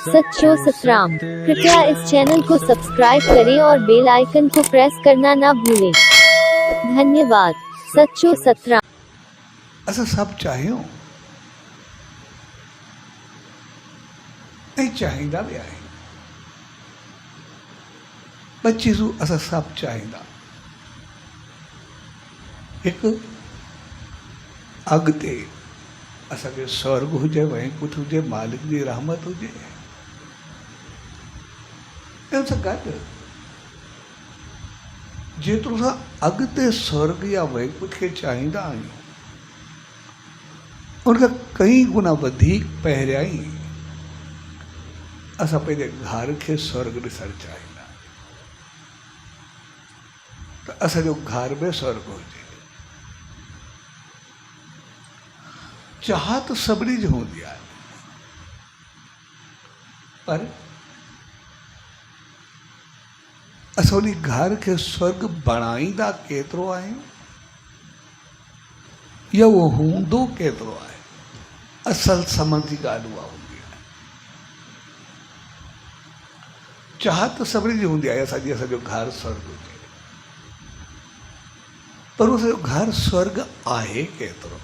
सच्चो सतराम। कृपया इस चैनल को सब्सक्राइब करें और बेल आइकन को प्रेस करना ना भूलें। धन्यवाद। सच्चो सतराम। असं सब चाहियो नहीं चाहिदा भी आहे बच्ची सू असां सभु चाहिदा हिकु अॻिते असांखे स्वर्ग हुजे वैकुंठ हुजे मालिक जी रहमत हुजे इन सां गॾु जेतिरो असां अॻिते स्वर्ग या वैकुंठ खे चाहींदा आहियूं उनखां कई गुना वधीक पहिरियां ई असां पंहिंजे घर खे स्वर्ग ॾिसणु चाहींदा त असांजो घर में स्वर्ग हुजे। चाहत सभिनी जी हूंदी आहे पर असां उन घर खे स्वर्ग बणाईंदा केतिरो आहियूं या उहो हूंदो केतिरो आहे असल समझ जी ॻाल्हि उहा हूंदी आहे। चाहत सभिनी जी हूंदी आहे असांजो घर स्वर्ग हुजे पर उहो असांजो घर स्वर्ग आहे केतिरो।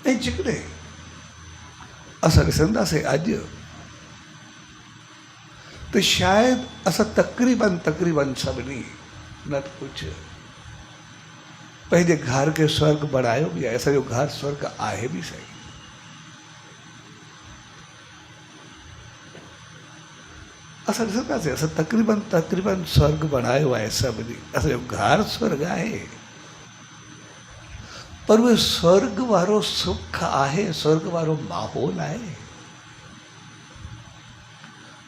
ऐं जेकॾहिं असां ॾिसंदासीं अॼु त शायदि असां तक़रीबन सभिनी न त कुझु पंहिंजे घर खे स्वर्ग बणायो बि आहे असांजो घर स्वर्ग आहे बि सही। असां ॾिसंदासीं असां तक़रीबन स्वर्ग बणायो आहे सभिनी असांजो घर स्वर्ग आहे पर उहे स्वर्ग वारो सुख आहे स्वर्ग वारो माहौल आहे।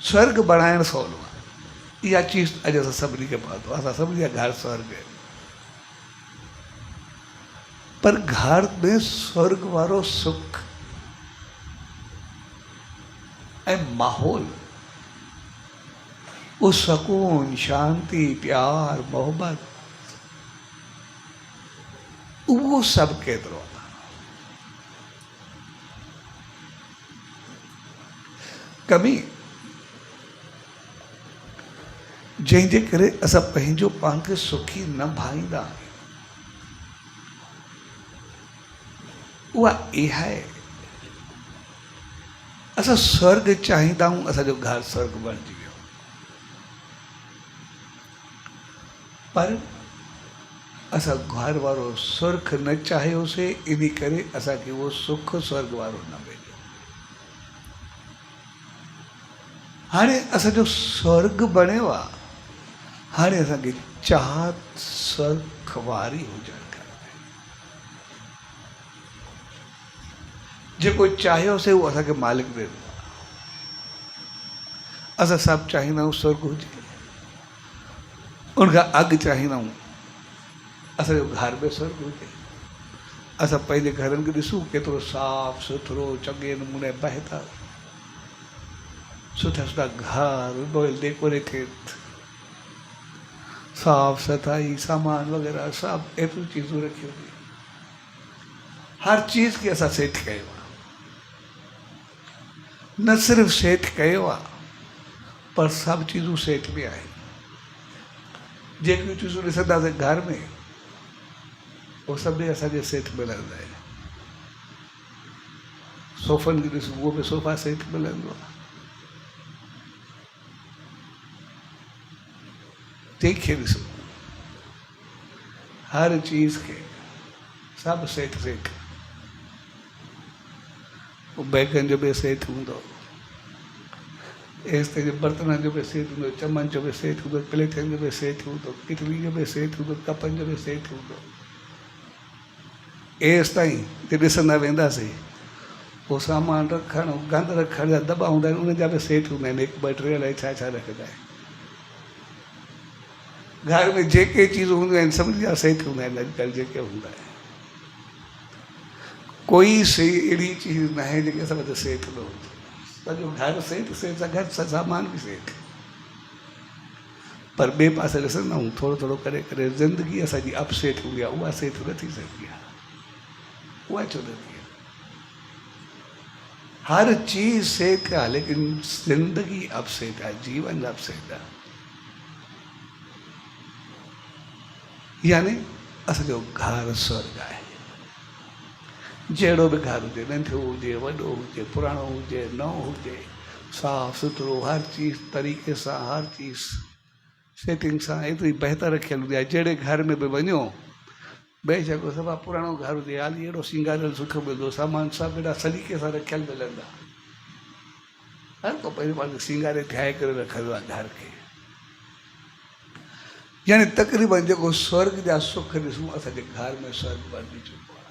स्वर्ग बणाइणु सवलो आहे इहा चीज़ अॼु असां सभिनी खे पतो आहे असां सभिनी जा घर स्वर्ग आहिनि पर घर में स्वर्ग वारो सुख ऐं माहौल वो सुकून शांति प्यार मोहब्बत उहो सभु केतिरो आहे। कमी जंहिंजे करे असां पंहिंजो पाण खे सुखी न भाईंदा आहियूं उहा इहा आहे असां स्वर्ग चाहींदा आहियूं असांजो घर स्वर्ग बणिजी वियो पर असां घर वारो सुख न चाहियोसीं इन करे असांखे उहो सुख स्वर्ग वारो न मिलियो। हाणे असांजो स्वर्ग बणियो आहे हाणे असांखे चाहत स्वर्ग वारी हुजणु खपे जेको चाहियोसीं उहो असांखे मालिक ॾिनो आहे। असां सभु चाहींदा आहियूं स्वर्ग हुजे उनखां अॻु चाहींदा आहियूं असांजो घर में स्वर्ग हुजे। असां पंहिंजे घरनि खे ॾिसूं केतिरो साफ़ सुथरो चङे नमूने बहितर सुठा घर वेल डेकोरेटेड साफ़ सफाई सामान वग़ैरह सभु एतिरियूं चीज़ूं रखियूं हुयूं हर चीज़ खे असां सेट कयो आहे न सिर्फ़ु सेट कयो आहे पर सभु चीज़ूं सेट बि आहिनि। जेकियूं चीज़ूं ॾिसंदासीं घर में उहो सभु बि असांजे सेट मिलंदा आहिनि। सोफ़नि खे ॾिसूं उहो बि सोफ़ा सेट मिलंदो आहे। तंहिंखे ॾिसूं हर चीज़ खे सभु सेट बैगनि जो बि सेट हूंदो एसि ताईं बर्तननि जो बि सेट हूंदो चमन जो बि सेट हूंदो प्लेटनि जो बि सेट हूंदो किटली जो बि सेट हूंदो कपनि जो बि सेट हूंदो एसि ताईं ते ॾिसंदा वेंदासीं पोइ सामान रखणु गंद रखण जा दॿा हूंदा आहिनि उन जा बि सेट हूंदा आहिनि हिकु ॿ टे अलाए छा छा रखंदा आहिनि। घर में जेके चीज़ूं हूंदियूं आहिनि सभिनी जा सेट हूंदा आहिनि अॼुकल्ह जेके हूंदा आहिनि कोई शइ अहिड़ी चीज़ न आहे जेके असां वटि सेट न हूंदी सॼो घर सेट सां गॾु सामान बि सेट पर ॿिए पासे ॾिसंदा आहियूं थोरो थोरो करे करे ज़िंदगी असांजी अपसेट हूंदी आहे उहा सेट न थी सघंदी आहे उहा छो न थी हर चीज सेठ आहे, लेकिन ज़िंदगी अपसेट आहे, जीवन अपसेट आहे। यानी असांजो घर स्वर्ग आहे। जहिड़ो बि घर हुजे, नंढो हुजे, वॾो हुजे, पुराणो हुजे, नओं हुजे, साफ़ सुथरो, हर चीज़ तरीक़े सां, हर चीज़ सेटिंग सां एतिरी बहितर रखियल हूंदी आहे। जहिड़े घर में बि वञो, बेशक सफ़ा पुराणो घर हुजे, हाली अहिड़ो सिंगारियल सुठो मिलंदो, सामान सभु एॾा सलीक़े सां रखियल मिलंदा। हर को पंहिंजे पाण खे सिंगारे ठाहे करे रखंदो आहे घर खे। यानी तक़रीबन जेको स्वर्ग जा सुख ॾिसूं, असांजे घर में स्वर्ग बणिजी चुको आहे।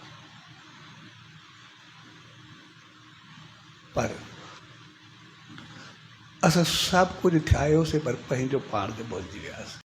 पर असां सभु कुझु ठाहियोसीं, पर पंहिंजो पाण खे भुलिजी वियासीं।